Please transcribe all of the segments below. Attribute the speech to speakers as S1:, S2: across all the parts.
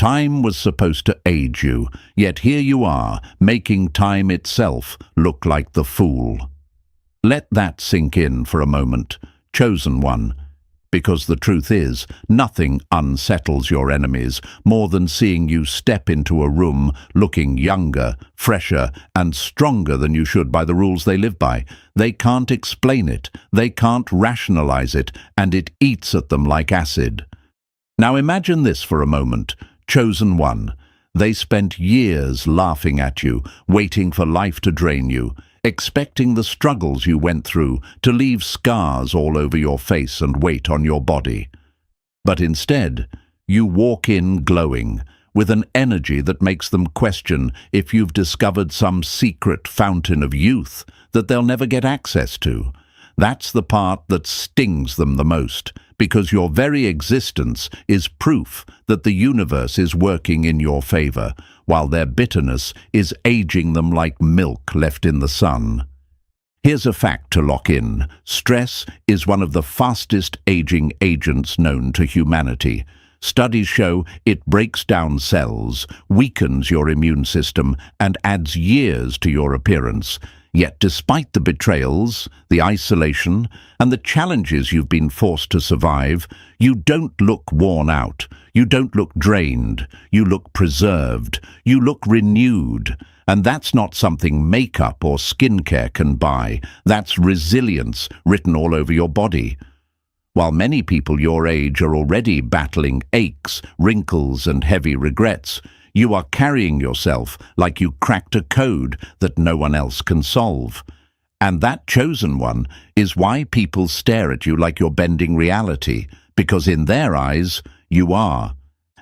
S1: Time was supposed to age you, yet here you are, making time itself look like the fool. Let that sink in for a moment, chosen one, because the truth is, nothing unsettles your enemies more than seeing you step into a room looking younger, fresher, and stronger than you should by the rules they live by. They can't explain it, they can't rationalize it, and it eats at them like acid. Now imagine this for a moment, chosen one. They spent years laughing at you, waiting for life to drain you, expecting the struggles you went through to leave scars all over your face and weight on your body. But instead, you walk in glowing, with an energy that makes them question if you've discovered some secret fountain of youth that they'll never get access to. That's the part that stings them the most, because your very existence is proof that the universe is working in your favor, while their bitterness is aging them like milk left in the sun. Here's a fact to lock in. Stress is one of the fastest aging agents known to humanity. Studies show it breaks down cells, weakens your immune system, and adds years to your appearance. Yet despite the betrayals, the isolation, and the challenges you've been forced to survive, you don't look worn out, you don't look drained, you look preserved, you look renewed. And that's not something makeup or skincare can buy, that's resilience written all over your body. While many people your age are already battling aches, wrinkles, and heavy regrets, you are carrying yourself like you cracked a code that no one else can solve. And that chosen one is why people stare at you like you're bending reality, because in their eyes, you are.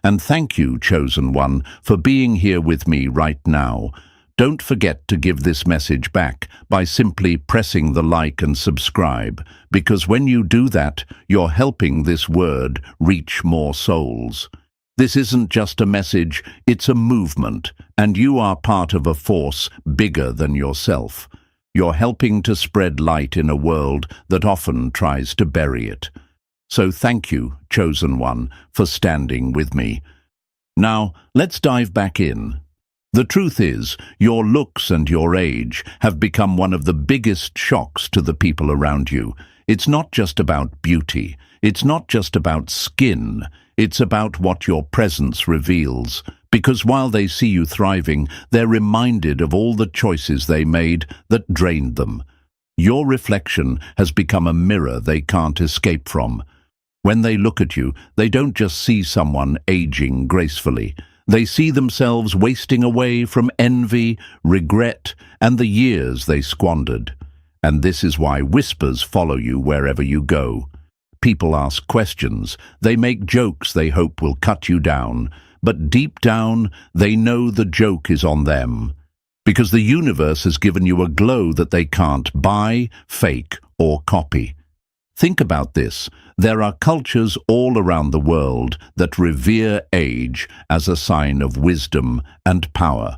S1: And thank you, chosen one, for being here with me right now. Don't forget to give this message back by simply pressing the like and subscribe, because when you do that, you're helping this word reach more souls. This isn't just a message, it's a movement, and you are part of a force bigger than yourself. You're helping to spread light in a world that often tries to bury it. So thank you, chosen one, for standing with me. Now, let's dive back in. The truth is, your looks and your age have become one of the biggest shocks to the people around you. It's not just about beauty. It's not just about skin. It's about what your presence reveals. Because while they see you thriving, they're reminded of all the choices they made that drained them. Your reflection has become a mirror they can't escape from. When they look at you, they don't just see someone aging gracefully. They see themselves wasting away from envy, regret, and the years they squandered. And this is why whispers follow you wherever you go. People ask questions, they make jokes they hope will cut you down, but deep down, they know the joke is on them. Because the universe has given you a glow that they can't buy, fake, or copy. Think about this. There are cultures all around the world that revere age as a sign of wisdom and power.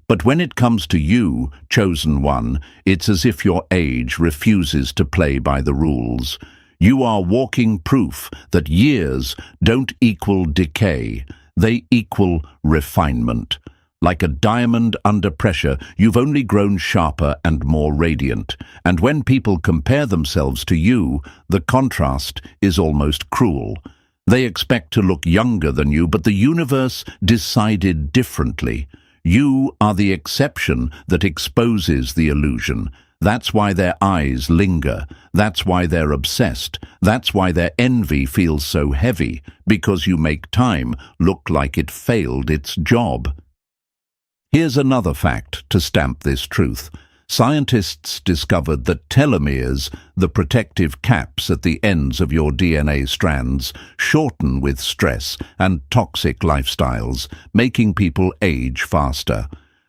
S1: But when it comes to you, chosen one, it's as if your age refuses to play by the rules. You are walking proof that years don't equal decay, they equal refinement. Like a diamond under pressure, you've only grown sharper and more radiant. And when people compare themselves to you, the contrast is almost cruel. They expect to look younger than you, but the universe decided differently. You are the exception that exposes the illusion. That's why their eyes linger. That's why they're obsessed. That's why their envy feels so heavy, because you make time look like it failed its job. Here's another fact to stamp this truth. Scientists discovered that telomeres, the protective caps at the ends of your DNA strands, shorten with stress and toxic lifestyles, making people age faster.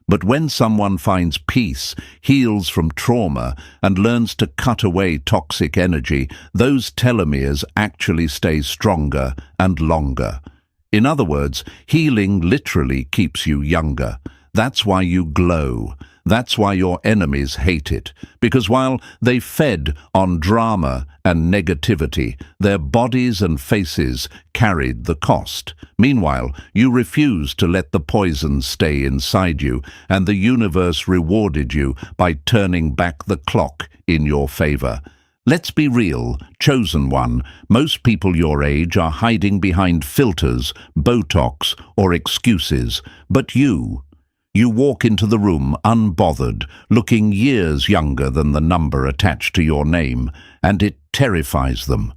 S1: But when someone finds peace, heals from trauma, and learns to cut away toxic energy, those telomeres actually stay stronger and longer. In other words, healing literally keeps you younger. That's why you glow. That's why your enemies hate it. Because while they fed on drama and negativity. Their bodies and faces carried the cost. Meanwhile, you refused to let the poison stay inside you, and the universe rewarded you by turning back the clock in your favor. Let's be real, chosen one. Most people your age are hiding behind filters, Botox, or excuses. But you walk into the room unbothered, looking years younger than the number attached to your name, and it terrifies them.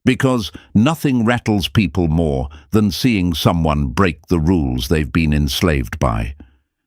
S1: Because nothing rattles people more than seeing someone break the rules they've been enslaved by.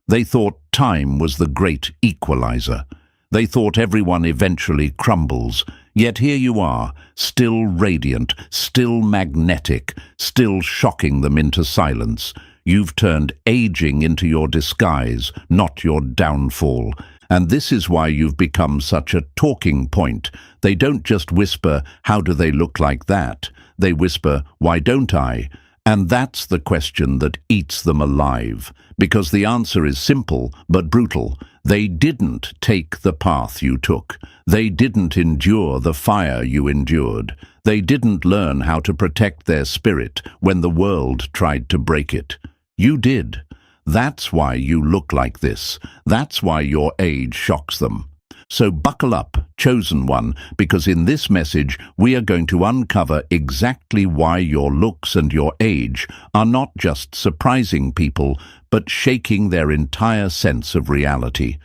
S1: They thought time was the great equalizer. They thought everyone eventually crumbles, yet here you are, still radiant, still magnetic, still shocking them into silence. You've turned aging into your disguise, not your downfall. And this is why you've become such a talking point. They don't just whisper, "How do they look like that?" They whisper, "Why don't I?" And that's the question that eats them alive, because the answer is simple but brutal. They didn't take the path you took. They didn't endure the fire you endured. They didn't learn how to protect their spirit when the world tried to break it. You did. That's why you look like this. That's why your age shocks them. So buckle up, chosen one, because in this message we are going to uncover exactly why your looks and your age are not just surprising people, but shaking their entire sense of reality.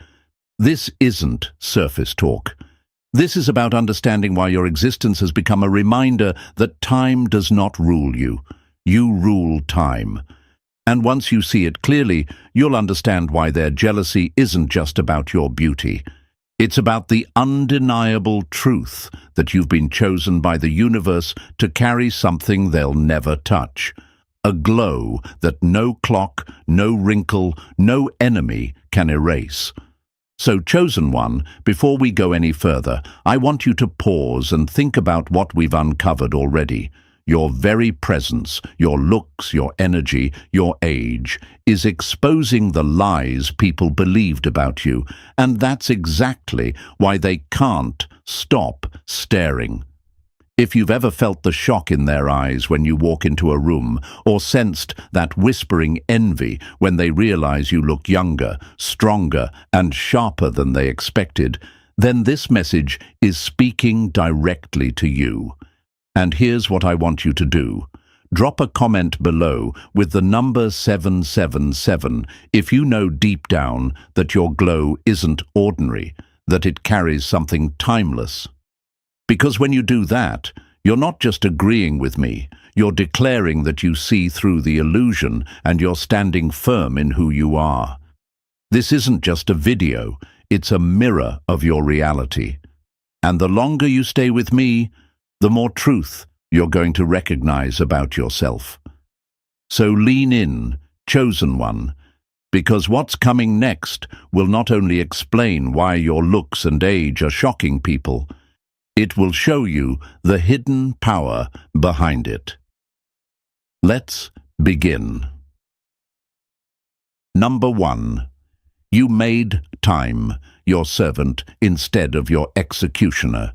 S1: This isn't surface talk. This is about understanding why your existence has become a reminder that time does not rule you. You rule time. And once you see it clearly, you'll understand why their jealousy isn't just about your beauty. It's about the undeniable truth that you've been chosen by the universe to carry something they'll never touch. A glow that no clock, no wrinkle, no enemy can erase. So, chosen one, before we go any further, I want you to pause and think about what we've uncovered already. Your very presence, your looks, your energy, your age, is exposing the lies people believed about you, and that's exactly why they can't stop staring. If you've ever felt the shock in their eyes when you walk into a room, or sensed that whispering envy when they realize you look younger, stronger, and sharper than they expected, then this message is speaking directly to you. And here's what I want you to do. Drop a comment below with the number 777 if you know deep down that your glow isn't ordinary, that it carries something timeless. Because when you do that, you're not just agreeing with me, you're declaring that you see through the illusion and you're standing firm in who you are. This isn't just a video, it's a mirror of your reality. And the longer you stay with me, the more truth you're going to recognize about yourself. So lean in, chosen one, because what's coming next will not only explain why your looks and age are shocking people, it will show you the hidden power behind it. Let's begin. Number 1. You made time your servant instead of your executioner.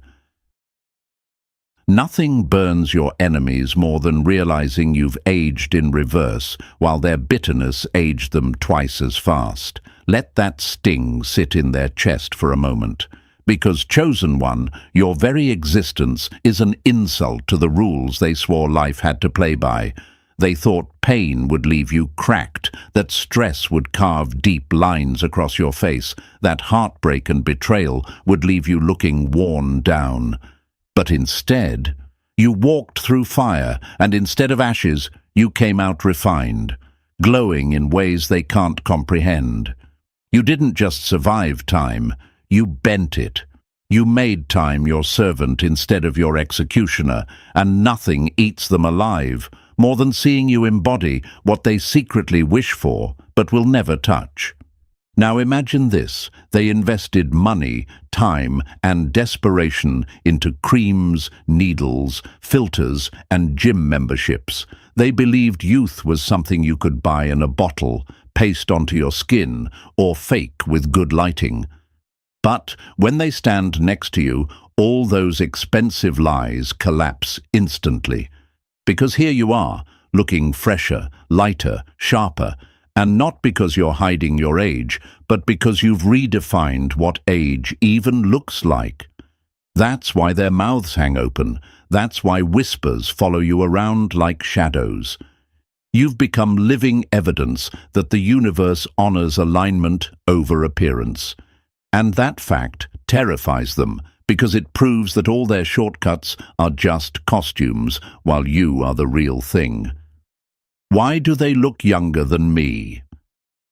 S1: Nothing burns your enemies more than realizing you've aged in reverse, while their bitterness aged them twice as fast. Let that sting sit in their chest for a moment. Because, chosen one, your very existence is an insult to the rules they swore life had to play by. They thought pain would leave you cracked, that stress would carve deep lines across your face, that heartbreak and betrayal would leave you looking worn down. But instead, you walked through fire, and instead of ashes, you came out refined, glowing in ways they can't comprehend. You didn't just survive time, you bent it. You made time your servant instead of your executioner, and nothing eats them alive more than seeing you embody what they secretly wish for, but will never touch. Now imagine this. They invested money, time, and desperation into creams, needles, filters, and gym memberships. They believed youth was something you could buy in a bottle, paste onto your skin, or fake with good lighting. But when they stand next to you, all those expensive lies collapse instantly. Because here you are, looking fresher, lighter, sharper, and not because you're hiding your age, but because you've redefined what age even looks like. That's why their mouths hang open. That's why whispers follow you around like shadows. You've become living evidence that the universe honors alignment over appearance. And that fact terrifies them because it proves that all their shortcuts are just costumes while you are the real thing. Why do they look younger than me?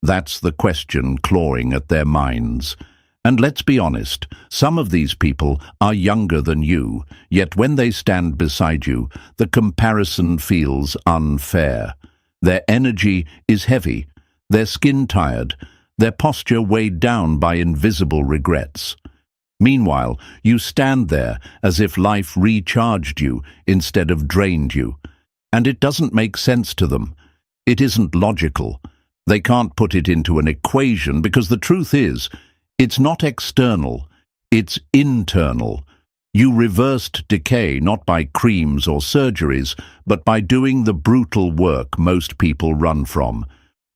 S1: That's the question clawing at their minds. And let's be honest, some of these people are younger than you, yet when they stand beside you, the comparison feels unfair. Their energy is heavy, their skin tired, their posture weighed down by invisible regrets. Meanwhile, you stand there as if life recharged you instead of drained you. And it doesn't make sense to them. It isn't logical. They can't put it into an equation because the truth is, it's not external, it's internal. You reversed decay not by creams or surgeries, but by doing the brutal work most people run from.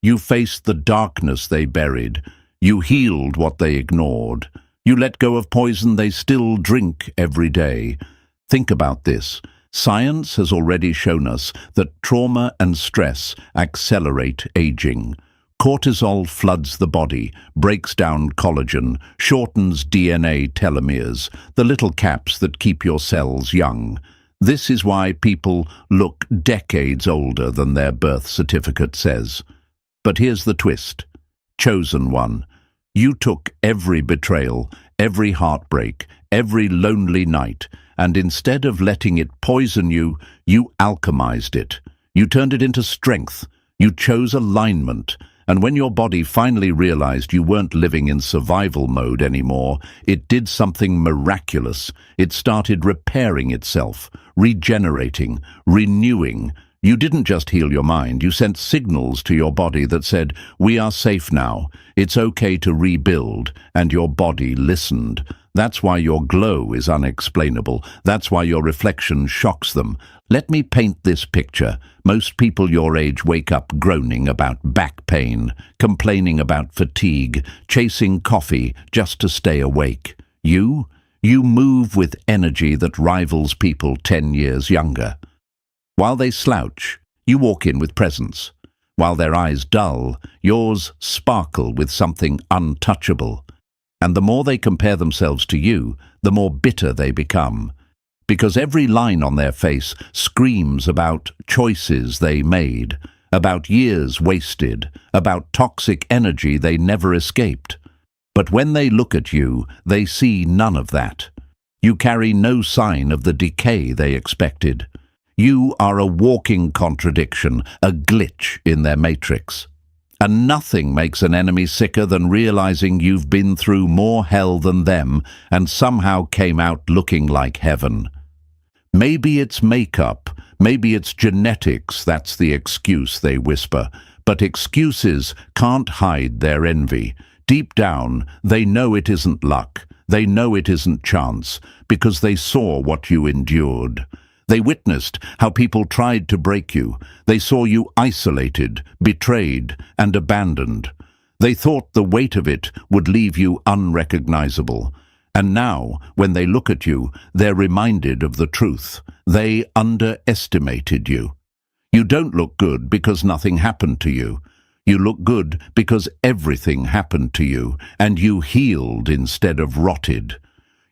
S1: You faced the darkness they buried. You healed what they ignored. You let go of poison they still drink every day. Think about this. Science has already shown us that trauma and stress accelerate aging. Cortisol floods the body, breaks down collagen, shortens DNA telomeres, the little caps that keep your cells young. This is why people look decades older than their birth certificate says. But here's the twist. Chosen one. You took every betrayal, every heartbreak, every lonely night, and instead of letting it poison you, you alchemized it. You turned it into strength. You chose alignment. And when your body finally realized you weren't living in survival mode anymore, it did something miraculous. It started repairing itself, regenerating, renewing. You didn't just heal your mind, you sent signals to your body that said, "We are safe now. It's okay to rebuild," and your body listened. That's why your glow is unexplainable. That's why your reflection shocks them. Let me paint this picture. Most people your age wake up groaning about back pain, complaining about fatigue, chasing coffee just to stay awake. You move with energy that rivals people 10 years younger. While they slouch, you walk in with presence. While their eyes dull, yours sparkle with something untouchable. And the more they compare themselves to you, the more bitter they become. Because every line on their face screams about choices they made, about years wasted, about toxic energy they never escaped. But when they look at you, they see none of that. You carry no sign of the decay they expected. You are a walking contradiction, a glitch in their matrix. And nothing makes an enemy sicker than realizing you've been through more hell than them and somehow came out looking like heaven. Maybe it's makeup, maybe it's genetics, that's the excuse they whisper. But excuses can't hide their envy. Deep down, they know it isn't luck. They know it isn't chance, because they saw what you endured. They witnessed how people tried to break you. They saw you isolated, betrayed, and abandoned. They thought the weight of it would leave you unrecognizable. And now, when they look at you, they're reminded of the truth. They underestimated you. You don't look good because nothing happened to you. You look good because everything happened to you, and you healed instead of rotted.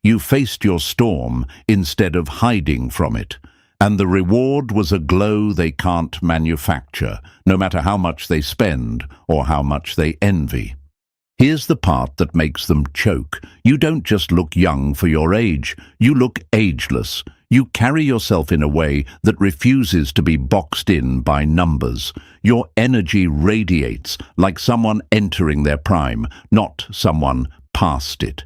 S1: You faced your storm instead of hiding from it. And the reward was a glow they can't manufacture, no matter how much they spend or how much they envy. Here's the part that makes them choke. You don't just look young for your age, you look ageless. You carry yourself in a way that refuses to be boxed in by numbers. Your energy radiates like someone entering their prime, not someone past it.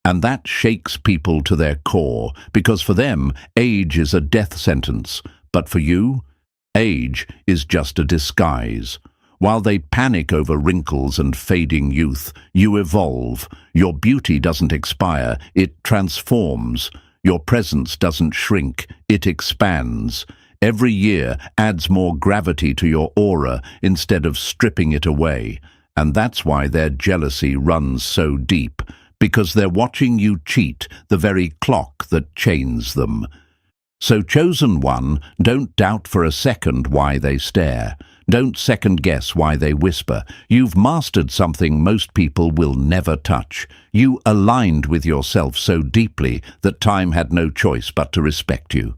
S1: And that shakes people to their core, because for them, age is a death sentence. But for you, age is just a disguise. While they panic over wrinkles and fading youth, you evolve. Your beauty doesn't expire, it transforms. Your presence doesn't shrink, it expands. Every year adds more gravity to your aura instead of stripping it away. And that's why their jealousy runs so deep, because they're watching you cheat the very clock that chains them. So, chosen one, don't doubt for a second why they stare. Don't second-guess why they whisper. You've mastered something most people will never touch. You aligned with yourself so deeply that time had no choice but to respect you.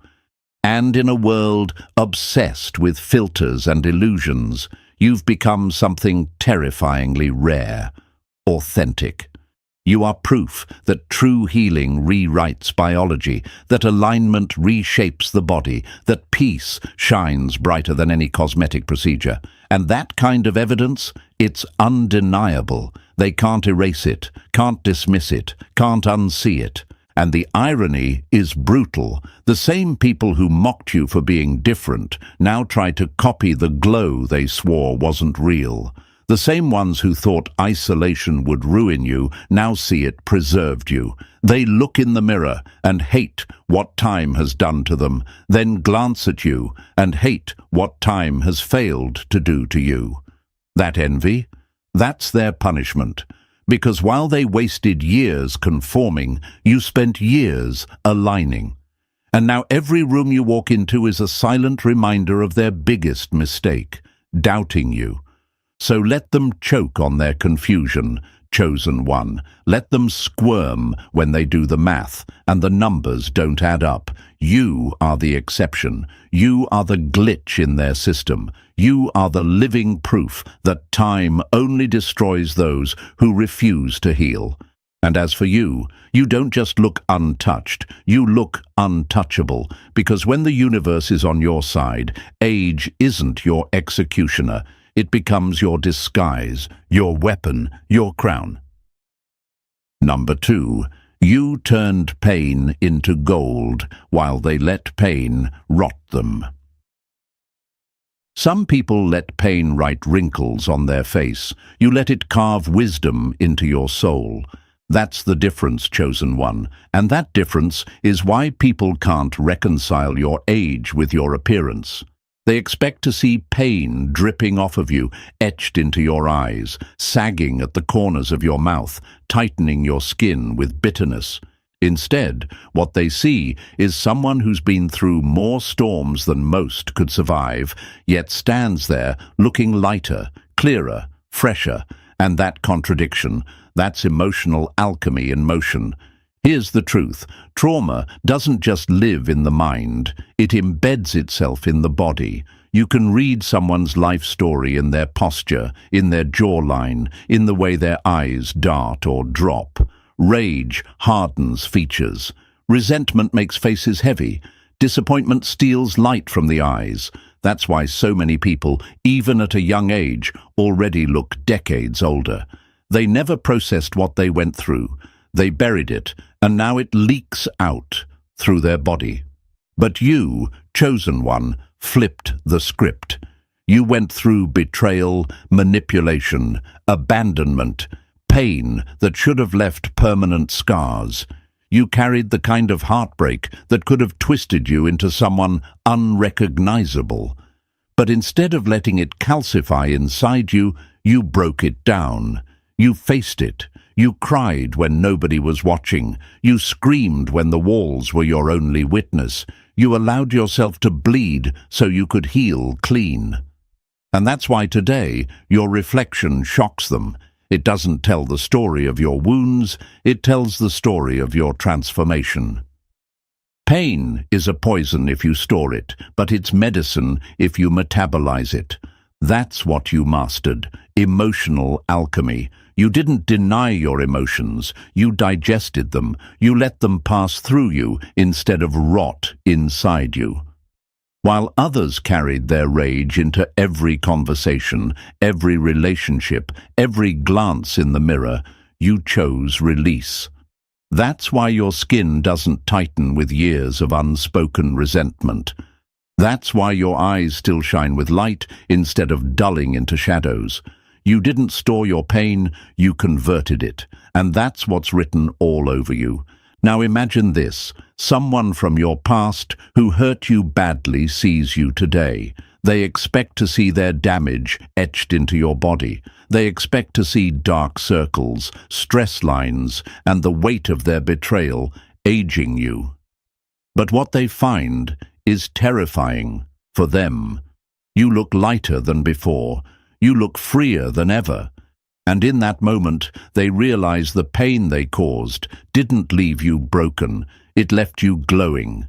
S1: And in a world obsessed with filters and illusions, you've become something terrifyingly rare, authentic. You are proof that true healing rewrites biology, that alignment reshapes the body, that peace shines brighter than any cosmetic procedure. And that kind of evidence, it's undeniable. They can't erase it, can't dismiss it, can't unsee it. And the irony is brutal. The same people who mocked you for being different now try to copy the glow they swore wasn't real. The same ones who thought isolation would ruin you now see it preserved you. They look in the mirror and hate what time has done to them, then glance at you and hate what time has failed to do to you. That envy? That's their punishment. Because while they wasted years conforming, you spent years aligning. And now every room you walk into is a silent reminder of their biggest mistake, doubting you. So let them choke on their confusion, chosen one. Let them squirm when they do the math and the numbers don't add up. You are the exception. You are the glitch in their system. You are the living proof that time only destroys those who refuse to heal. And as for you, you don't just look untouched, you look untouchable, because when the universe is on your side, age isn't your executioner. It becomes your disguise, your weapon, your crown. Number 2, you turned pain into gold while they let pain rot them. Some people let pain write wrinkles on their face. You let it carve wisdom into your soul. That's the difference, chosen one. And that difference is why people can't reconcile your age with your appearance. They expect to see pain dripping off of you, etched into your eyes, sagging at the corners of your mouth, tightening your skin with bitterness. Instead, what they see is someone who's been through more storms than most could survive, yet stands there looking lighter, clearer, fresher. And that contradiction, that's emotional alchemy in motion. Here's the truth. Trauma doesn't just live in the mind, it embeds itself in the body. You can read someone's life story in their posture, in their jawline, in the way their eyes dart or drop. Rage hardens features. Resentment makes faces heavy. Disappointment steals light from the eyes. That's why so many people, even at a young age, already look decades older. They never processed what they went through. They buried it, and now it leaks out through their body. But you, chosen one, flipped the script. You went through betrayal, manipulation, abandonment, pain that should have left permanent scars. You carried the kind of heartbreak that could have twisted you into someone unrecognizable. But instead of letting it calcify inside you, you broke it down. You faced it. You cried when nobody was watching. You screamed when the walls were your only witness. You allowed yourself to bleed so you could heal clean. And that's why today your reflection shocks them. It doesn't tell the story of your wounds, it tells the story of your transformation. Pain is a poison if you store it, but it's medicine if you metabolize it. That's what you mastered, emotional alchemy. You didn't deny your emotions, you digested them, you let them pass through you instead of rot inside you. While others carried their rage into every conversation, every relationship, every glance in the mirror, you chose release. That's why your skin doesn't tighten with years of unspoken resentment. That's why your eyes still shine with light instead of dulling into shadows. You didn't store your pain, you converted it. And that's what's written all over you. Now imagine this. Someone from your past who hurt you badly sees you today. They expect to see their damage etched into your body. They expect to see dark circles, stress lines, and the weight of their betrayal aging you. But what they find is terrifying for them. You look lighter than before. You look freer than ever. And in that moment, they realize the pain they caused didn't leave you broken. It left you glowing.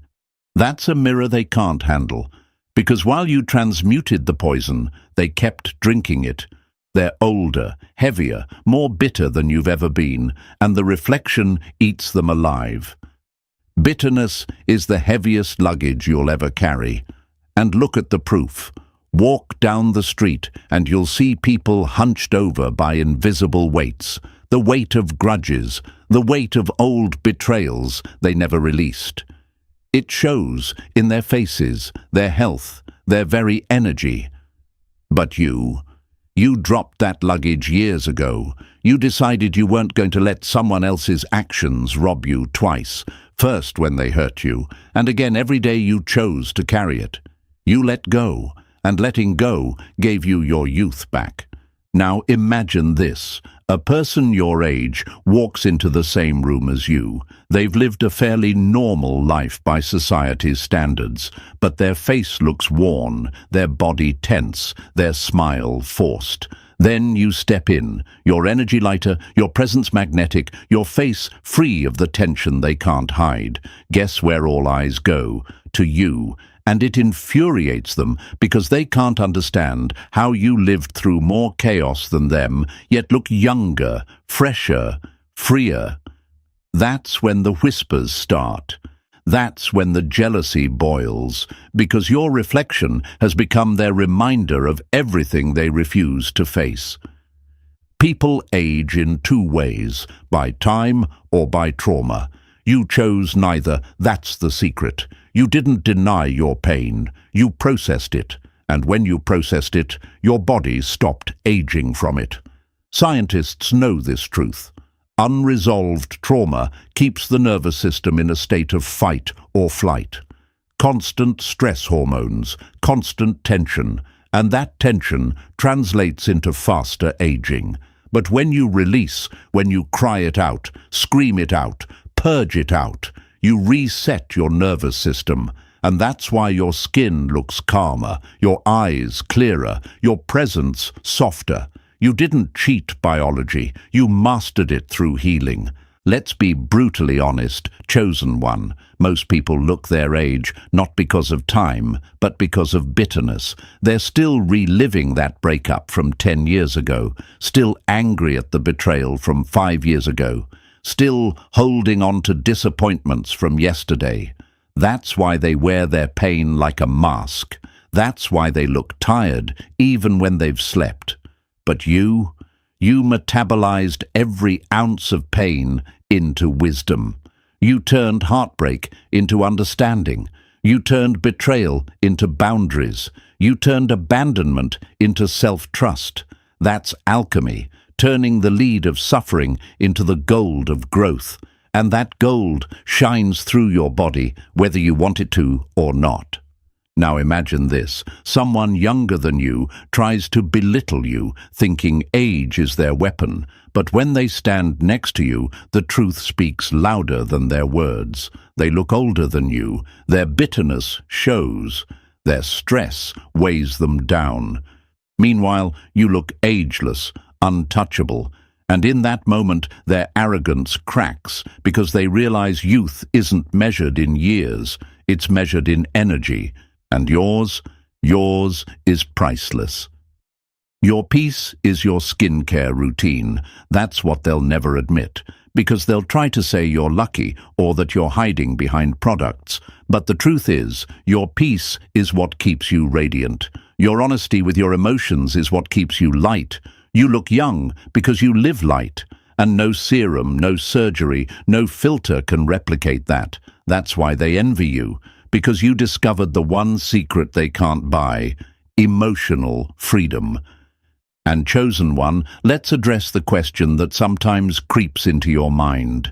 S1: That's a mirror they can't handle, because while you transmuted the poison, they kept drinking it. They're older, heavier, more bitter than you've ever been, and the reflection eats them alive. Bitterness is the heaviest luggage you'll ever carry. And look at the proof. Walk down the street and you'll see people hunched over by invisible weights, the weight of grudges, the weight of old betrayals they never released. It shows in their faces, their health, their very energy. But you dropped that luggage years ago. You decided you weren't going to let someone else's actions rob you twice. First when they hurt you, and again every day you chose to carry it. You let go, and letting go gave you your youth back. Now imagine this. A person your age walks into the same room as you. They've lived a fairly normal life by society's standards, but their face looks worn, their body tense, their smile forced. Then you step in, your energy lighter, your presence magnetic, your face free of the tension they can't hide. Guess where all eyes go? To you. And it infuriates them because they can't understand how you lived through more chaos than them, yet look younger, fresher, freer. That's when the whispers start. That's when the jealousy boils, because your reflection has become their reminder of everything they refuse to face. People age in two ways, by time or by trauma. You chose neither, that's the secret. You didn't deny your pain, you processed it, and when you processed it, your body stopped aging from it. Scientists know this truth. Unresolved trauma keeps the nervous system in a state of fight or flight. Constant stress hormones, constant tension, and that tension translates into faster aging. But when you release, when you cry it out, scream it out, purge it out, you reset your nervous system. And that's why your skin looks calmer, your eyes clearer, your presence softer. You didn't cheat biology, you mastered it through healing. Let's be brutally honest, chosen one. Most people look their age not because of time, but because of bitterness. They're still reliving that breakup from 10 years ago, still angry at the betrayal from 5 years ago, still holding on to disappointments from yesterday. That's why they wear their pain like a mask. That's why they look tired, even when they've slept. But you metabolized every ounce of pain into wisdom. You turned heartbreak into understanding. You turned betrayal into boundaries. You turned abandonment into self-trust. That's alchemy, turning the lead of suffering into the gold of growth. And that gold shines through your body, whether you want it to or not. Now imagine this. Someone younger than you tries to belittle you, thinking age is their weapon. But when they stand next to you, the truth speaks louder than their words. They look older than you. Their bitterness shows. Their stress weighs them down. Meanwhile, you look ageless, untouchable. And in that moment, their arrogance cracks because they realize youth isn't measured in years. It's measured in energy. And yours is priceless. Your peace is your skincare routine. That's what they'll never admit, because they'll try to say you're lucky or that you're hiding behind products. But the truth is, your peace is what keeps you radiant. Your honesty with your emotions is what keeps you light. You look young because you live light. And no serum, no surgery, no filter can replicate that. That's why they envy you. because you discovered the one secret they can't buy: emotional freedom. And chosen one, let's address the question that sometimes creeps into your mind.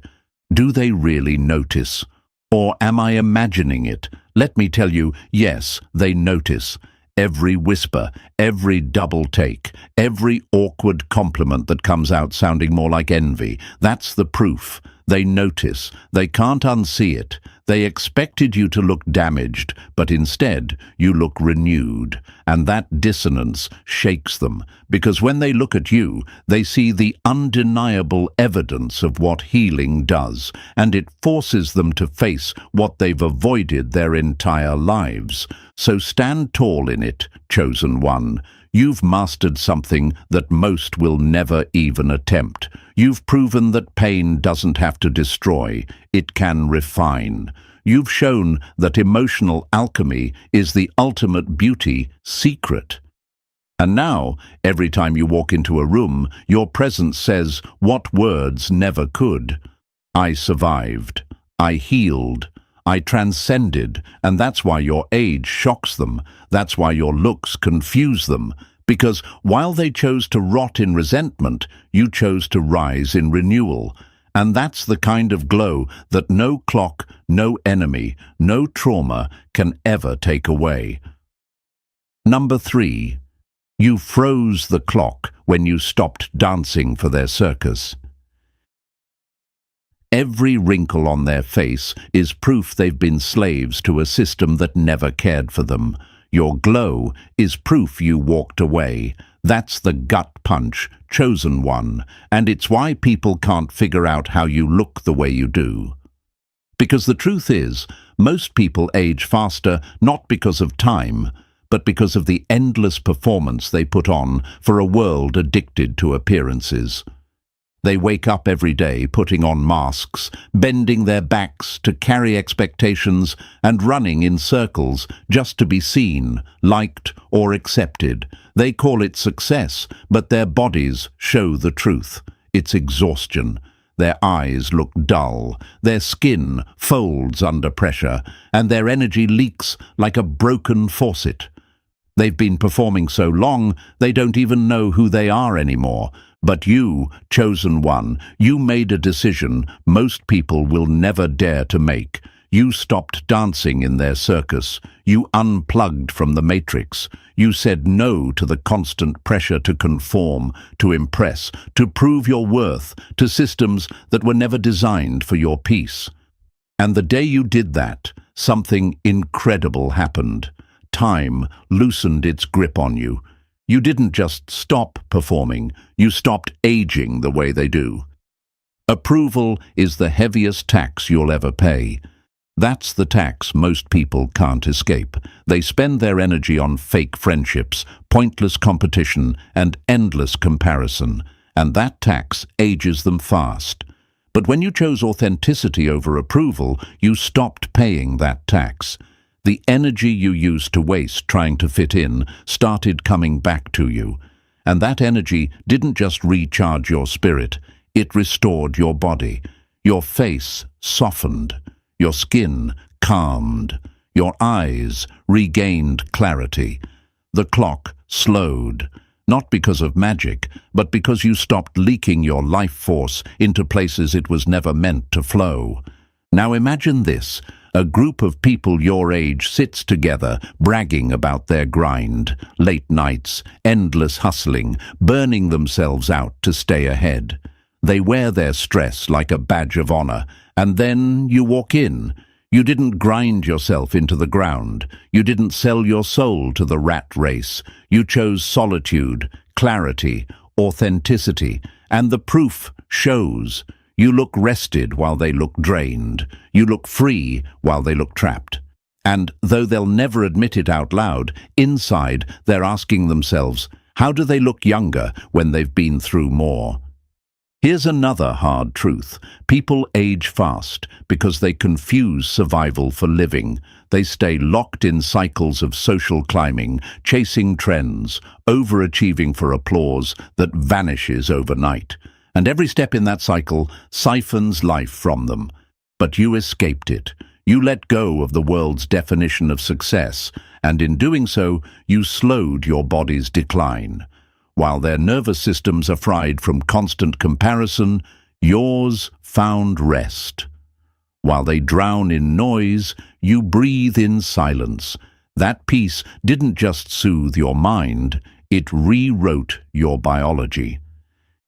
S1: Do they really notice? Or am I imagining it? Let me tell you, yes, they notice. Every whisper, every double take, every awkward compliment that comes out sounding more like envy, that's the proof. They notice. They can't unsee it. They expected you to look damaged, but instead you look renewed. And that dissonance shakes them, because when they look at you, they see the undeniable evidence of what healing does, and it forces them to face what they've avoided their entire lives. So stand tall in it, chosen one. You've mastered something that most will never even attempt. You've proven that pain doesn't have to destroy, it can refine. You've shown that emotional alchemy is the ultimate beauty secret. And now, every time you walk into a room, your presence says what words never could. I survived. I healed. I transcended, and that's why your age shocks them. That's why your looks confuse them. Because while they chose to rot in resentment, you chose to rise in renewal. And that's the kind of glow that no clock, no enemy, no trauma can ever take away. Number 3. You froze the clock when you stopped dancing for their circus. Every wrinkle on their face is proof they've been slaves to a system that never cared for them. Your glow is proof you walked away. That's the gut punch, chosen one, and it's why people can't figure out how you look the way you do. Because the truth is, most people age faster not because of time, but because of the endless performance they put on for a world addicted to appearances. They wake up every day putting on masks, bending their backs to carry expectations, and running in circles just to be seen, liked, or accepted. They call it success, but their bodies show the truth. It's exhaustion. Their eyes look dull, their skin folds under pressure, and their energy leaks like a broken faucet. They've been performing so long, they don't even know who they are anymore. But you, chosen one, you made a decision most people will never dare to make. You stopped dancing in their circus. You unplugged from the matrix. You said no to the constant pressure to conform, to impress, to prove your worth, to systems that were never designed for your peace. And the day you did that, something incredible happened. Time loosened its grip on you. You didn't just stop performing, you stopped aging the way they do. Approval is the heaviest tax you'll ever pay. That's the tax most people can't escape. They spend their energy on fake friendships, pointless competition, and endless comparison, and that tax ages them fast. But when you chose authenticity over approval, you stopped paying that tax. The energy you used to waste trying to fit in started coming back to you. And that energy didn't just recharge your spirit, it restored your body. Your face softened, your skin calmed, your eyes regained clarity. The clock slowed, not because of magic, but because you stopped leaking your life force into places it was never meant to flow. Now imagine this. A group of people your age sits together, bragging about their grind, late nights, endless hustling, burning themselves out to stay ahead. They wear their stress like a badge of honor, and then you walk in. You didn't grind yourself into the ground. You didn't sell your soul to the rat race. You chose solitude, clarity, authenticity, and the proof shows. You look rested while they look drained. You look free while they look trapped. And though they'll never admit it out loud, inside they're asking themselves, how do they look younger when they've been through more? Here's another hard truth. People age fast because they confuse survival for living. They stay locked in cycles of social climbing, chasing trends, overachieving for applause that vanishes overnight. And every step in that cycle siphons life from them. But you escaped it. You let go of the world's definition of success, and in doing so, you slowed your body's decline. While their nervous systems are fried from constant comparison, yours found rest. While they drown in noise, you breathe in silence. That peace didn't just soothe your mind, it rewrote your biology.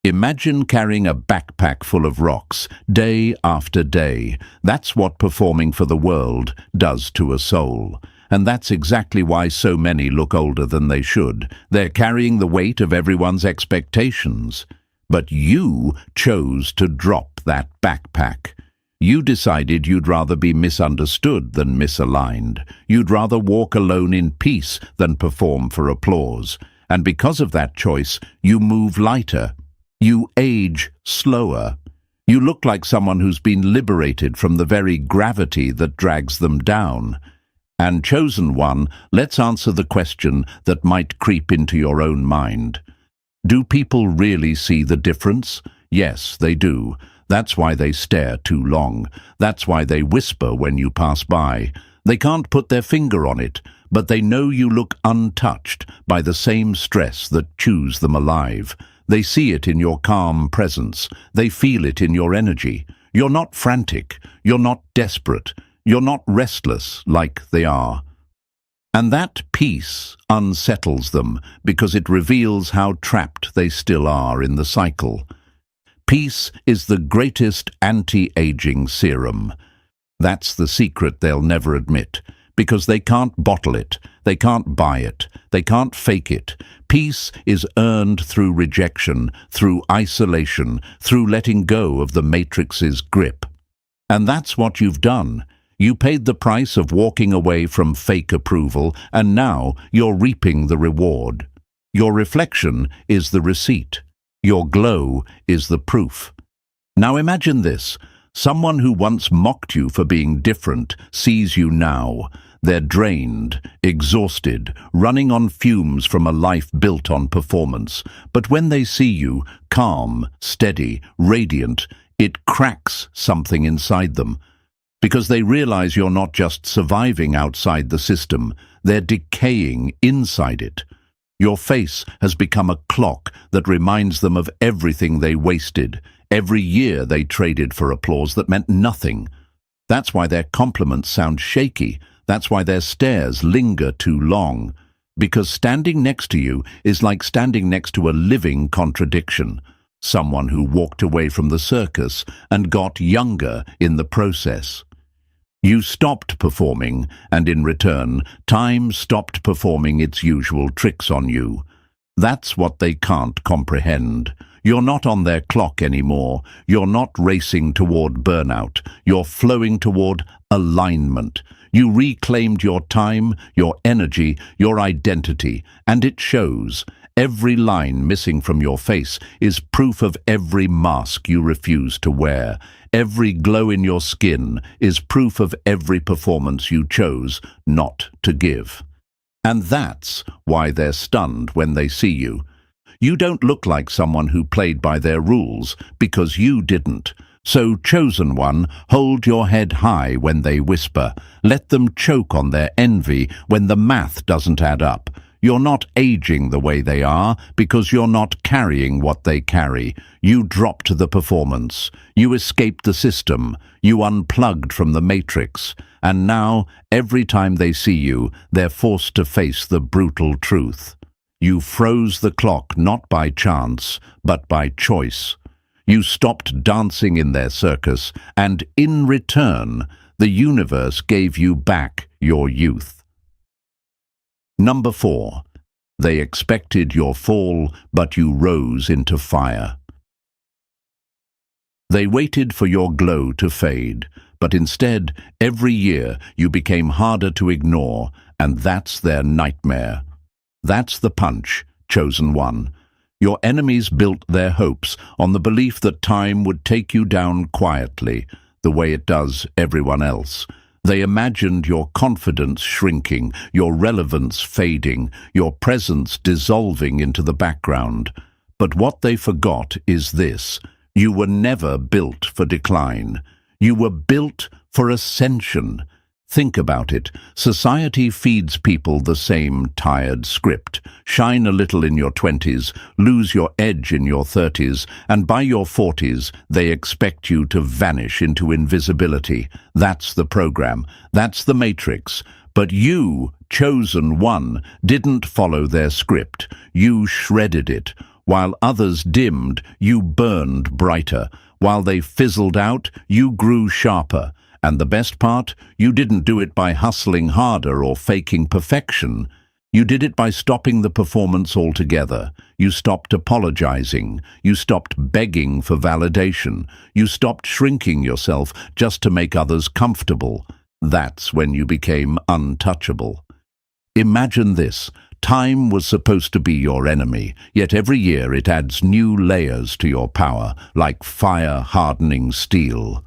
S1: Imagine carrying a backpack full of rocks, day after day. That's what performing for the world does to a soul. And that's exactly why so many look older than they should. They're carrying the weight of everyone's expectations. But you chose to drop that backpack. You decided you'd rather be misunderstood than misaligned. You'd rather walk alone in peace than perform for applause. And because of that choice, you move lighter. You age slower. You look like someone who's been liberated from the very gravity that drags them down. And chosen one, let's answer the question that might creep into your own mind. Do people really see the difference? Yes, they do. That's why they stare too long. That's why they whisper when you pass by. They can't put their finger on it, but they know you look untouched by the same stress that chews them alive. They see it in your calm presence. They feel it in your energy. You're not frantic. You're not desperate. You're not restless like they are. And that peace unsettles them because it reveals how trapped they still are in the cycle. Peace is the greatest anti-aging serum. That's the secret they'll never admit, because they can't bottle it, they can't buy it, they can't fake it. Peace is earned through rejection, through isolation, through letting go of the Matrix's grip. And that's what you've done. You paid the price of walking away from fake approval, and now you're reaping the reward. Your reflection is the receipt. Your glow is the proof. Now imagine this. Someone who once mocked you for being different sees you now. They're drained, exhausted, running on fumes from a life built on performance. But when they see you, calm, steady, radiant, it cracks something inside them. Because they realize you're not just surviving outside the system, they're decaying inside it. Your face has become a clock that reminds them of everything they wasted, every year they traded for applause that meant nothing. That's why their compliments sound shaky. That's why their stares linger too long. Because standing next to you is like standing next to a living contradiction. Someone who walked away from the circus and got younger in the process. You stopped performing, and in return, time stopped performing its usual tricks on you. That's what they can't comprehend. You're not on their clock anymore. You're not racing toward burnout. You're flowing toward alignment. You reclaimed your time, your energy, your identity, and it shows. Every line missing from your face is proof of every mask you refuse to wear. Every glow in your skin is proof of every performance you chose not to give. And that's why they're stunned when they see you. You don't look like someone who played by their rules, because you didn't. So, chosen one, hold your head high when they whisper. Let them choke on their envy when the math doesn't add up. You're not aging the way they are because you're not carrying what they carry. You dropped the performance. You escaped the system. You unplugged from the matrix. And now, every time they see you, they're forced to face the brutal truth. You froze the clock not by chance, but by choice. You stopped dancing in their circus, and in return, the universe gave you back your youth. Number 4. They expected your fall, but you rose into fire. They waited for your glow to fade, but instead, every year, you became harder to ignore, and that's their nightmare. That's the punch, chosen one. Your enemies built their hopes on the belief that time would take you down quietly, the way it does everyone else. They imagined your confidence shrinking, your relevance fading, your presence dissolving into the background. But what they forgot is this: you were never built for decline. You were built for ascension. Think about it. Society feeds people the same tired script. Shine a little in your 20s, lose your edge in your 30s, and by your 40s, they expect you to vanish into invisibility. That's the program. That's the matrix. But you, chosen one, didn't follow their script. You shredded it. While others dimmed, you burned brighter. While they fizzled out, you grew sharper. And the best part, you didn't do it by hustling harder or faking perfection. You did it by stopping the performance altogether. You stopped apologizing. You stopped begging for validation. You stopped shrinking yourself just to make others comfortable. That's when you became untouchable. Imagine this. Time was supposed to be your enemy, yet every year it adds new layers to your power, like fire hardening steel.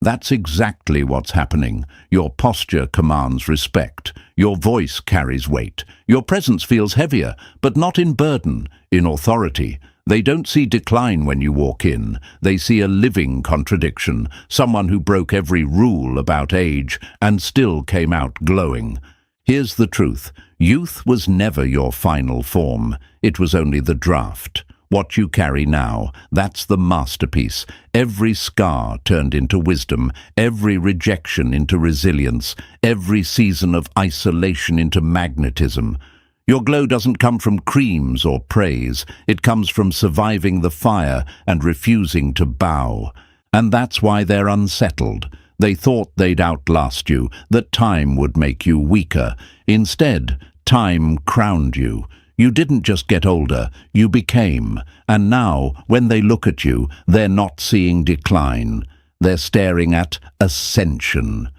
S1: That's exactly what's happening. Your posture commands respect. Your voice carries weight. Your presence feels heavier, but not in burden, in authority. They don't see decline when you walk in. They see a living contradiction, someone who broke every rule about age and still came out glowing. Here's the truth. Youth was never your final form. It was only the draft. What you carry now, that's the masterpiece. Every scar turned into wisdom, every rejection into resilience, every season of isolation into magnetism. Your glow doesn't come from creams or praise. It comes from surviving the fire and refusing to bow. And that's why they're unsettled. They thought they'd outlast you, that time would make you weaker. Instead, time crowned you. You didn't just get older, you became. And now, when they look at you, they're not seeing decline. They're staring at ascension.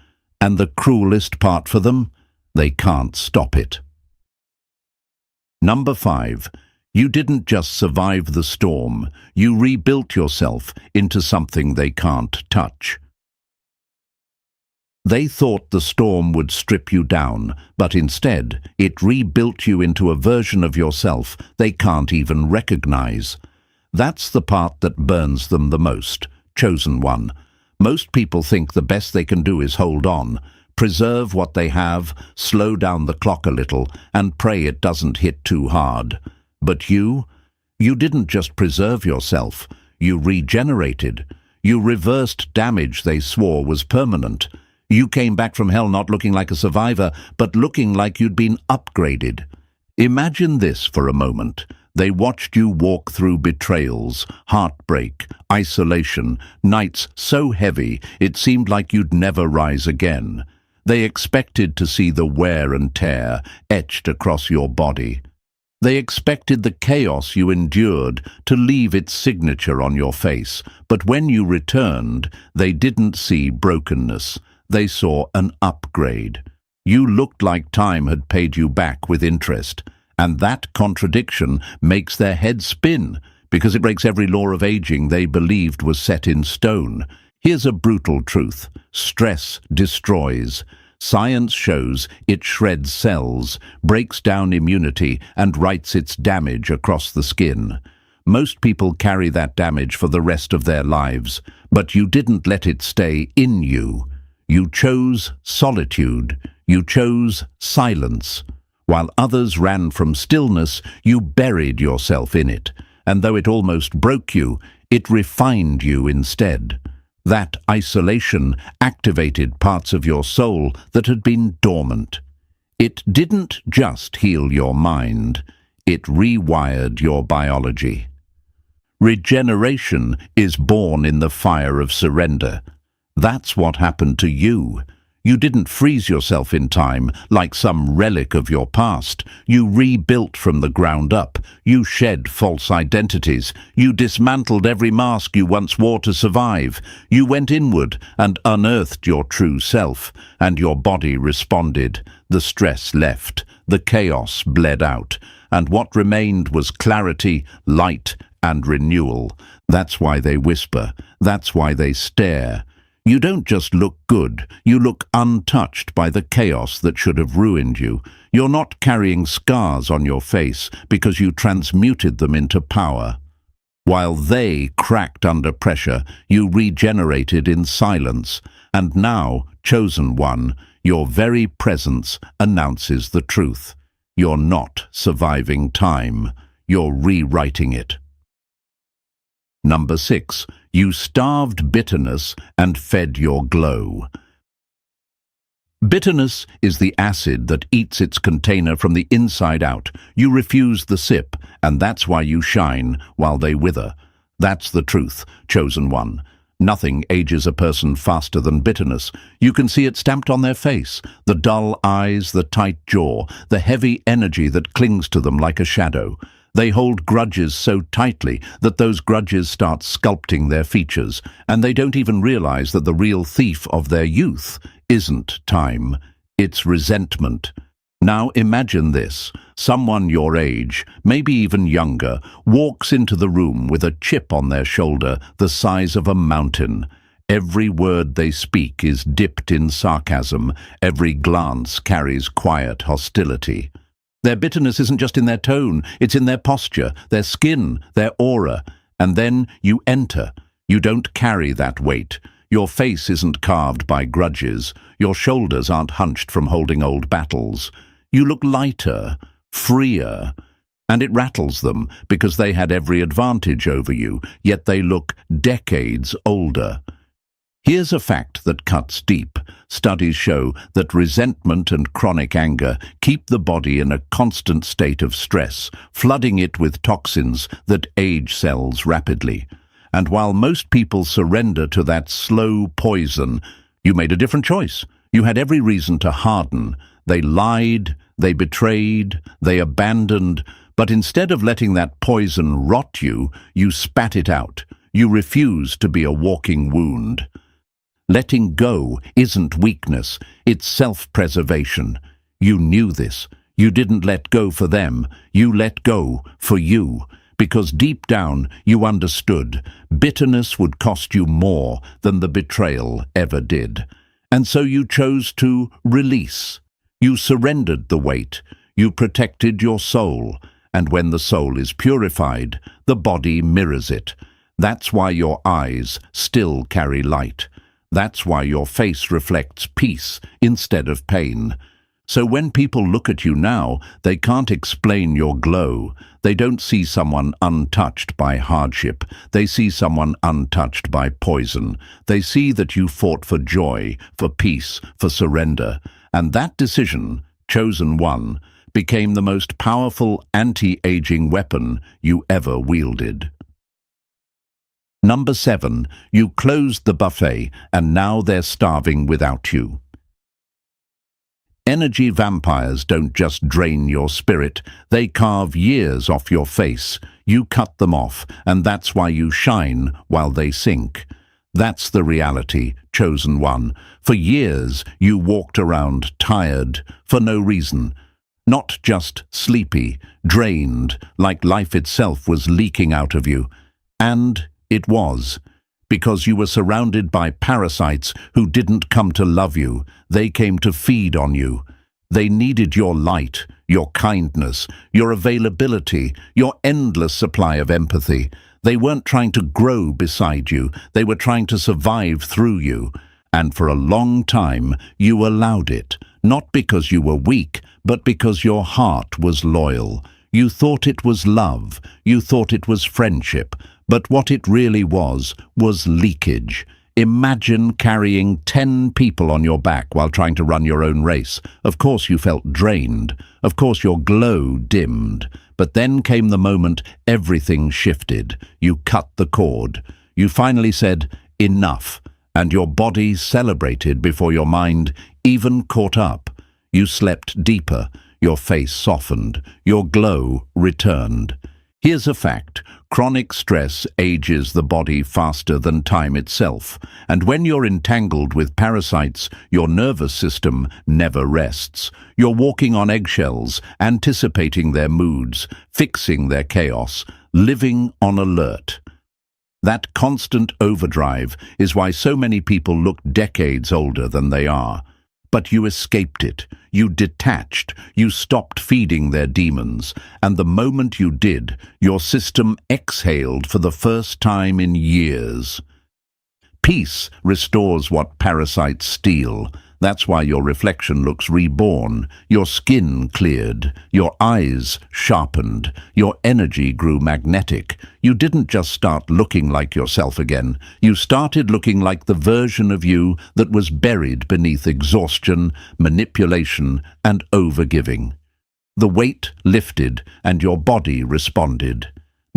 S1: And the cruelest part for them? They can't stop it. Number 5. You didn't just survive the storm. You rebuilt yourself into something they can't touch. They thought the storm would strip you down, but instead, it rebuilt you into a version of yourself they can't even recognize. That's the part that burns them the most, chosen one. Most people think the best they can do is hold on, preserve what they have, slow down the clock a little, and pray it doesn't hit too hard. But you didn't just preserve yourself, you regenerated. You reversed damage they swore was permanent. You came back from hell not looking like a survivor, but looking like you'd been upgraded. Imagine this for a moment. They watched you walk through betrayals, heartbreak, isolation, nights so heavy it seemed like you'd never rise again. They expected to see the wear and tear etched across your body. They expected the chaos you endured to leave its signature on your face, but when you returned, they didn't see brokenness. They saw an upgrade. You looked like time had paid you back with interest, and that contradiction makes their heads spin, because it breaks every law of aging they believed was set in stone. Here's a brutal truth. Stress destroys. Science shows it shreds cells, breaks down immunity, and writes its damage across the skin. Most people carry that damage for the rest of their lives, but you didn't let it stay in you. You chose solitude. You chose silence. While others ran from stillness, you buried yourself in it. And though it almost broke you, it refined you instead. That isolation activated parts of your soul that had been dormant. It didn't just heal your mind. It rewired your biology. Regeneration is born in the fire of surrender. That's what happened to you. You didn't freeze yourself in time like some relic of your past. You rebuilt from the ground up. You shed false identities. You dismantled every mask you once wore to survive. You went inward and unearthed your true self, and your body responded. The stress left. The chaos bled out. And what remained was clarity, light, and renewal. That's why they whisper. That's why they stare. You don't just look good, you look untouched by the chaos that should have ruined you. You're not carrying scars on your face because you transmuted them into power. While they cracked under pressure, you regenerated in silence. And now, chosen one, Your very presence announces the truth. You're not surviving time. You're rewriting it. Number 6. You starved bitterness and fed your glow. Bitterness is the acid that eats its container from the inside out. You refuse the sip, and that's why you shine while they wither. That's the truth, chosen one. Nothing ages a person faster than bitterness. You can see it stamped on their face, the dull eyes, the tight jaw, the heavy energy that clings to them like a shadow. They hold grudges so tightly that those grudges start sculpting their features, and they don't even realize that the real thief of their youth isn't time, it's resentment. Now imagine this. Someone your age, maybe even younger, walks into the room with a chip on their shoulder the size of a mountain. Every word they speak is dipped in sarcasm. Every glance carries quiet hostility. Their bitterness isn't just in their tone, it's in their posture, their skin, their aura. And then you enter. You don't carry that weight. Your face isn't carved by grudges. Your shoulders aren't hunched from holding old battles. You look lighter, freer, and it rattles them because they had every advantage over you, yet they look decades older. Here's a fact that cuts deep. Studies show that resentment and chronic anger keep the body in a constant state of stress, flooding it with toxins that age cells rapidly. And while most people surrender to that slow poison, you made a different choice. You had every reason to harden. They lied, they betrayed, they abandoned, but instead of letting that poison rot you, you spat it out. You refused to be a walking wound. Letting go isn't weakness, it's self-preservation. You knew this. You didn't let go for them. You let go for you. Because deep down you understood bitterness would cost you more than the betrayal ever did. And so you chose to release. You surrendered the weight. You protected your soul. And when the soul is purified, the body mirrors it. That's why your eyes still carry light. That's why your face reflects peace instead of pain. So when people look at you now, they can't explain your glow. They don't see someone untouched by hardship. They see someone untouched by poison. They see that you fought for joy, for peace, for surrender. And that decision, chosen one, became the most powerful anti-aging weapon you ever wielded. Number 7, you closed the buffet and now they're starving without you. Energy vampires don't just drain your spirit, they carve years off your face. You cut them off, and that's why you shine while they sink. That's the reality, chosen one. For years you walked around tired, for no reason. Not just sleepy, drained, like life itself was leaking out of you. And it was, because you were surrounded by parasites who didn't come to love you, they came to feed on you. They needed your light, your kindness, your availability, your endless supply of empathy. They weren't trying to grow beside you, they were trying to survive through you. And for a long time, you allowed it, not because you were weak, but because your heart was loyal. You thought it was love, you thought it was friendship, but what it really was leakage. Imagine carrying 10 people on your back while trying to run your own race. Of course you felt drained. Of course your glow dimmed. But then came the moment everything shifted. You cut the cord. You finally said, enough. And your body celebrated before your mind even caught up. You slept deeper. Your face softened. Your glow returned. Here's a fact. Chronic stress ages the body faster than time itself. And when you're entangled with parasites, your nervous system never rests. You're walking on eggshells, anticipating their moods, fixing their chaos, living on alert. That constant overdrive is why so many people look decades older than they are. But you escaped it. You detached. You stopped feeding their demons. And the moment you did, your system exhaled for the first time in years. Peace restores what parasites steal. That's why your reflection looks reborn, your skin cleared, your eyes sharpened, your energy grew magnetic. You didn't just start looking like yourself again. You started looking like the version of you that was buried beneath exhaustion, manipulation, and overgiving. The weight lifted and your body responded.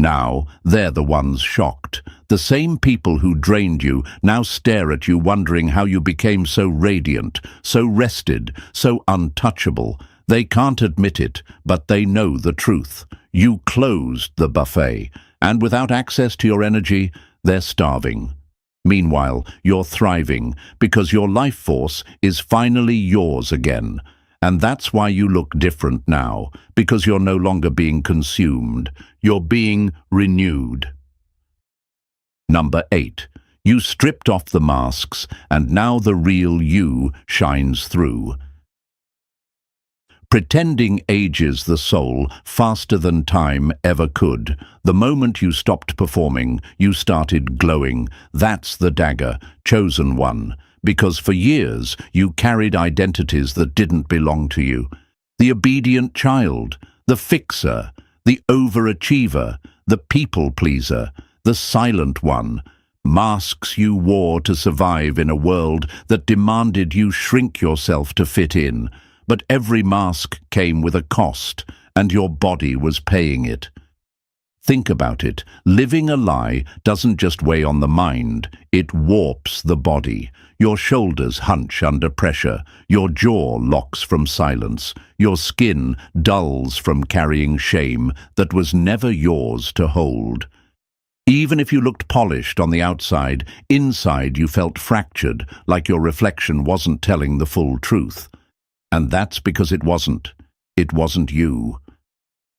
S1: Now, they're the ones shocked. The same people who drained you now stare at you wondering how you became so radiant, so rested, so untouchable. They can't admit it, but they know the truth. You closed the buffet, and without access to your energy, they're starving. Meanwhile, you're thriving, because your life force is finally yours again. And that's why you look different now, because you're no longer being consumed. You're being renewed. Number 8. You stripped off the masks, and now the real you shines through. Pretending ages the soul faster than time ever could. The moment you stopped performing, you started glowing. That's the dagger, chosen one. Because for years you carried identities that didn't belong to you. The obedient child, the fixer, the overachiever, the people-pleaser, the silent one. Masks you wore to survive in a world that demanded you shrink yourself to fit in. But every mask came with a cost, and your body was paying it. Think about it. Living a lie doesn't just weigh on the mind, it warps the body. Your shoulders hunch under pressure, your jaw locks from silence, your skin dulls from carrying shame that was never yours to hold. Even if you looked polished on the outside, inside you felt fractured, like your reflection wasn't telling the full truth. And that's because it wasn't. It wasn't you.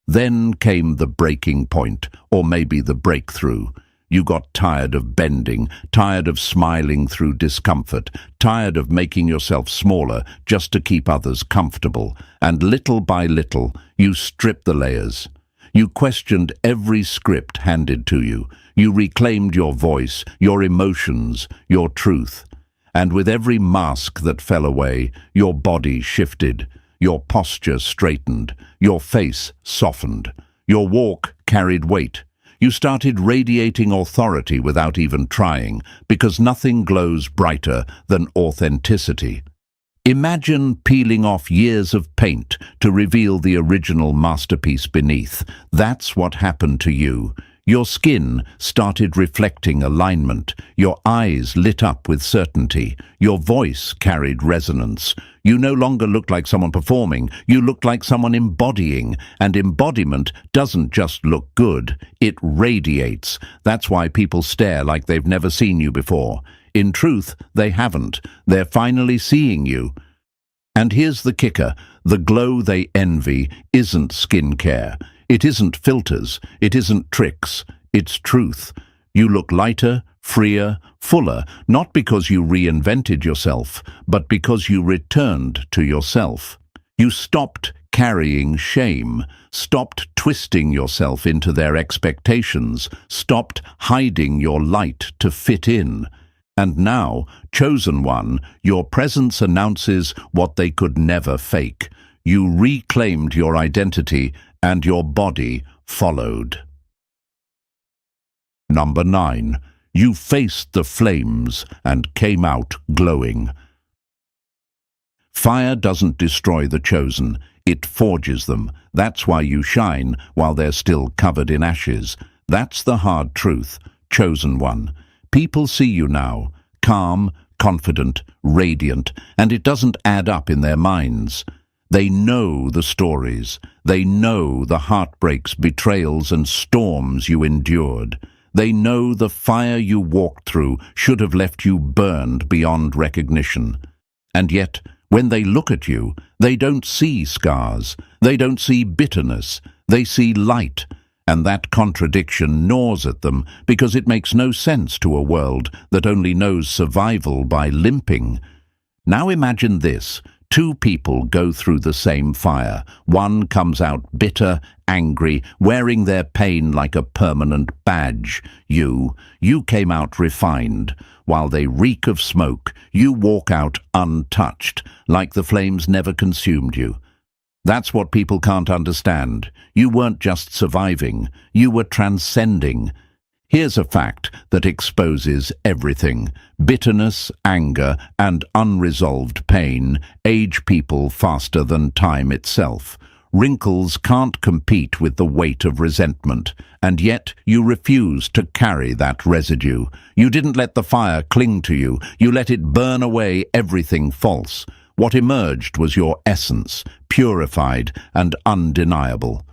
S1: Then came the breaking point, or maybe the breakthrough. You got tired of bending, tired of smiling through discomfort, tired of making yourself smaller just to keep others comfortable. And little by little, you stripped the layers. You questioned every script handed to you. You reclaimed your voice, your emotions, your truth. And with every mask that fell away, your body shifted. Your posture straightened, your face softened, your walk carried weight. You started radiating authority without even trying, because nothing glows brighter than authenticity. Imagine peeling off years of paint to reveal the original masterpiece beneath. That's what happened to you. Your skin started reflecting alignment, your eyes lit up with certainty, your voice carried resonance. You no longer looked like someone performing, you looked like someone embodying, and embodiment doesn't just look good, it radiates. That's why people stare like they've never seen you before. In truth, they haven't. They're finally seeing you. And here's the kicker, the glow they envy isn't skincare. It isn't filters, it isn't tricks, it's truth. You look lighter, freer, fuller, not because you reinvented yourself, but because you returned to yourself. You stopped carrying shame, stopped twisting yourself into their expectations, stopped hiding your light to fit in. And now, chosen one, your presence announces what they could never fake. You reclaimed your identity, and your body followed. Number 9. You faced the flames and came out glowing. Fire doesn't destroy the chosen, it forges them. That's why you shine while they're still covered in ashes. That's the hard truth, chosen one. People see you now, calm, confident, radiant, and it doesn't add up in their minds. They know the stories. They know the heartbreaks, betrayals, and storms you endured. They know the fire you walked through should have left you burned beyond recognition. And yet, when they look at you, they don't see scars. They don't see bitterness. They see light. And that contradiction gnaws at them because it makes no sense to a world that only knows survival by limping. Now imagine this. Two people go through the same fire. One comes out bitter, angry, wearing their pain like a permanent badge. You came out refined. While they reek of smoke, you walk out untouched, like the flames never consumed you. That's what people can't understand. You weren't just surviving, you were transcending. Here's a fact that exposes everything. Bitterness, anger, and unresolved pain age people faster than time itself. Wrinkles can't compete with the weight of resentment, and yet you refuse to carry that residue. You didn't let the fire cling to you, you let it burn away everything false. What emerged was your essence, purified and undeniable.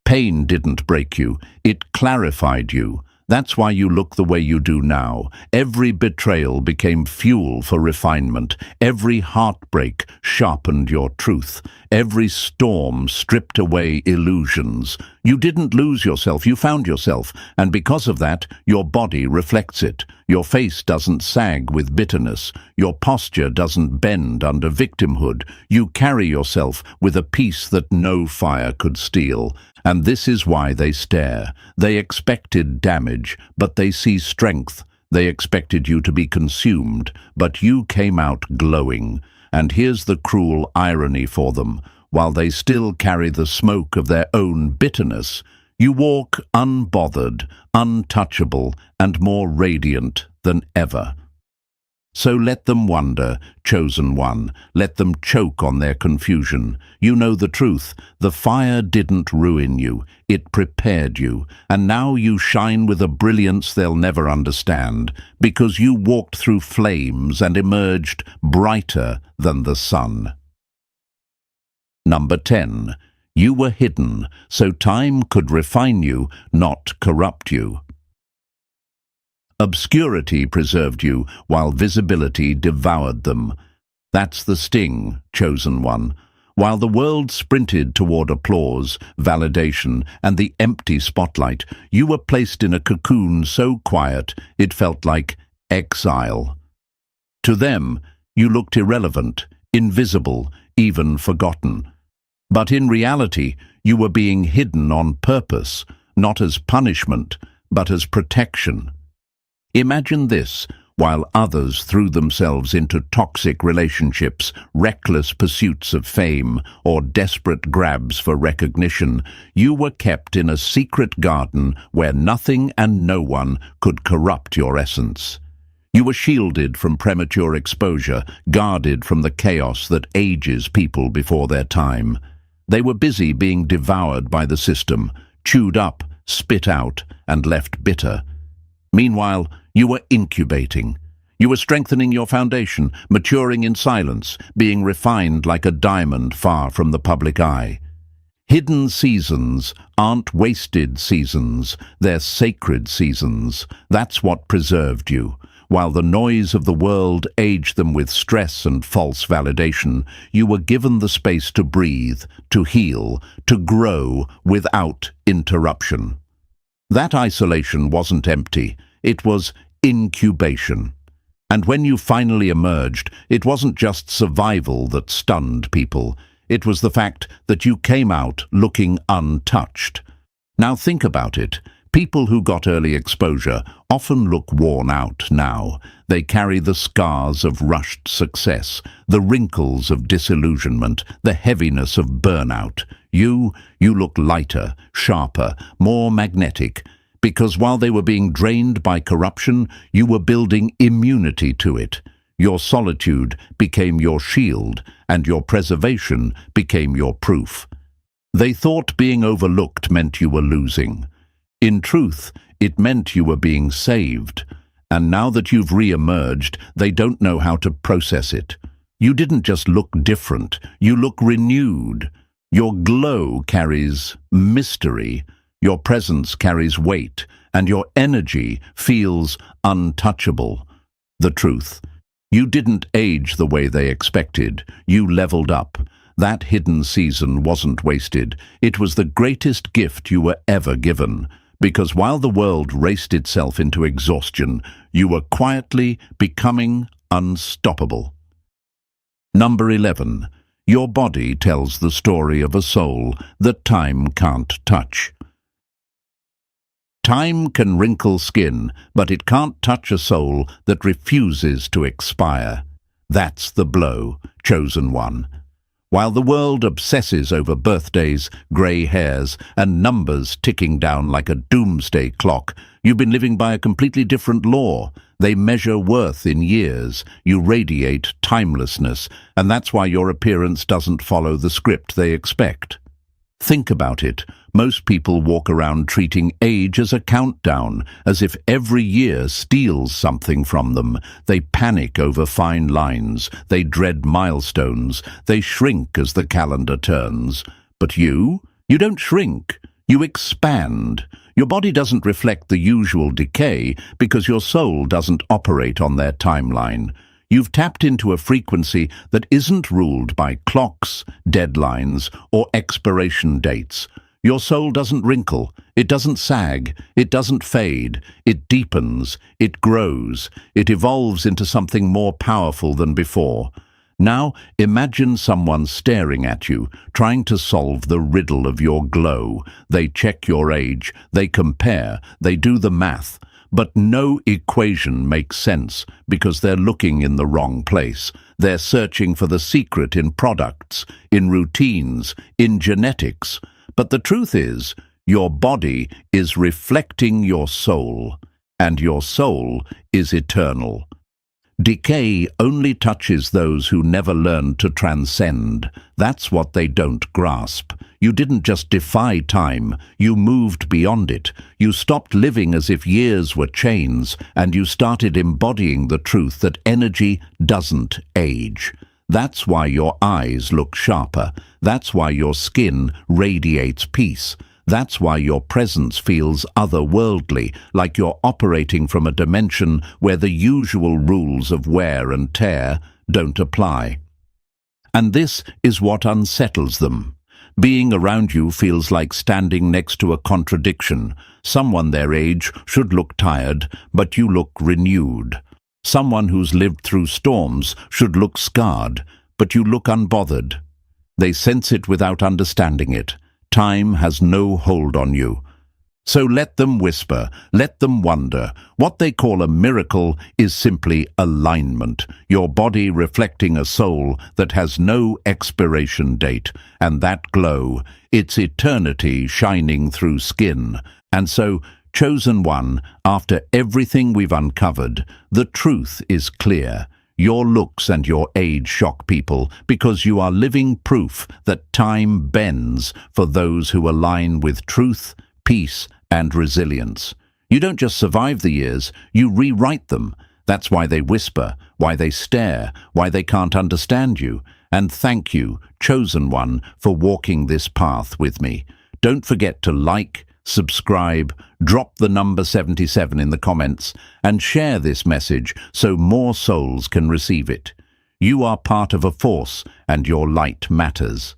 S1: Pain didn't break you, it clarified you. That's why you look the way you do now. Every betrayal became fuel for refinement. Every heartbreak sharpened your truth. Every storm stripped away illusions. You didn't lose yourself, you found yourself, and because of that, your body reflects it. Your face doesn't sag with bitterness. Your posture doesn't bend under victimhood. You carry yourself with a peace that no fire could steal. And this is why they stare. They expected damage, but they see strength. They expected you to be consumed, but you came out glowing. And here's the cruel irony for them. While they still carry the smoke of their own bitterness, you walk unbothered, untouchable, and more radiant than ever. So let them wonder, chosen one. Let them choke on their confusion. You know the truth. The fire didn't ruin you. It prepared you. And now you shine with a brilliance they'll never understand, because you walked through flames and emerged brighter than the sun. Number 10. You were hidden, so time could refine you, not corrupt you. Obscurity preserved you, while visibility devoured them. That's the sting, chosen one. While the world sprinted toward applause, validation, and the empty spotlight, you were placed in a cocoon so quiet it felt like exile. To them, you looked irrelevant, invisible, even forgotten. But in reality, you were being hidden on purpose, not as punishment, but as protection. Imagine this, while others threw themselves into toxic relationships, reckless pursuits of fame, or desperate grabs for recognition, you were kept in a secret garden where nothing and no one could corrupt your essence. You were shielded from premature exposure, guarded from the chaos that ages people before their time. They were busy being devoured by the system, chewed up, spit out, and left bitter. Meanwhile, you were incubating. You were strengthening your foundation, maturing in silence, being refined like a diamond far from the public eye. Hidden seasons aren't wasted seasons, they're sacred seasons. That's what preserved you. While the noise of the world aged them with stress and false validation, you were given the space to breathe, to heal, to grow without interruption. That isolation wasn't empty, it was incubation. And when you finally emerged, it wasn't just survival that stunned people. It was the fact that you came out looking untouched. Now think about it. People who got early exposure often look worn out now. They carry the scars of rushed success, the wrinkles of disillusionment, the heaviness of burnout. You look lighter, sharper, more magnetic. Because while they were being drained by corruption, you were building immunity to it. Your solitude became your shield, and your preservation became your proof. They thought being overlooked meant you were losing. In truth, it meant you were being saved. And now that you've re-emerged, they don't know how to process it. You didn't just look different, you look renewed. Your glow carries mystery. Your presence carries weight, and your energy feels untouchable. The truth. You didn't age the way they expected. You leveled up. That hidden season wasn't wasted. It was the greatest gift you were ever given. Because while the world raced itself into exhaustion, you were quietly becoming unstoppable. Number 11. Your body tells the story of a soul that time can't touch. Time can wrinkle skin, but it can't touch a soul that refuses to expire. That's the blow, chosen one. While the world obsesses over birthdays, grey hairs, and numbers ticking down like a doomsday clock, you've been living by a completely different law. They measure worth in years. You radiate timelessness, and that's why your appearance doesn't follow the script they expect. Think about it. Most people walk around treating age as a countdown, as if every year steals something from them. They panic over fine lines. They dread milestones. They shrink as the calendar turns. But you don't shrink. You expand. Your body doesn't reflect the usual decay because your soul doesn't operate on their timeline. You've tapped into a frequency that isn't ruled by clocks, deadlines, or expiration dates. Your soul doesn't wrinkle, it doesn't sag, it doesn't fade, it deepens, it grows, it evolves into something more powerful than before. Now imagine someone staring at you, trying to solve the riddle of your glow. They check your age, they compare, they do the math. But no equation makes sense because they're looking in the wrong place. They're searching for the secret in products, in routines, in genetics. But the truth is, your body is reflecting your soul, and your soul is eternal. Decay only touches those who never learned to transcend. That's what they don't grasp. You didn't just defy time, you moved beyond it. You stopped living as if years were chains, and you started embodying the truth that energy doesn't age. That's why your eyes look sharper. That's why your skin radiates peace. That's why your presence feels otherworldly, like you're operating from a dimension where the usual rules of wear and tear don't apply. And this is what unsettles them. Being around you feels like standing next to a contradiction. Someone their age should look tired, but you look renewed. Someone who's lived through storms should look scarred, but you look unbothered. They sense it without understanding it. Time has no hold on you. So let them whisper, let them wonder. What they call a miracle is simply alignment, your body reflecting a soul that has no expiration date, and that glow, it's eternity shining through skin. And so, chosen one, after everything we've uncovered, the truth is clear. Your looks and your age shock people because you are living proof that time bends for those who align with truth, peace, and resilience. You don't just survive the years, you rewrite them. That's why they whisper, why they stare, why they can't understand you. And thank you, chosen one, for walking this path with me. Don't forget to like, subscribe, drop the number 77 in the comments, and share this message so more souls can receive it. You are part of a force, and your light matters.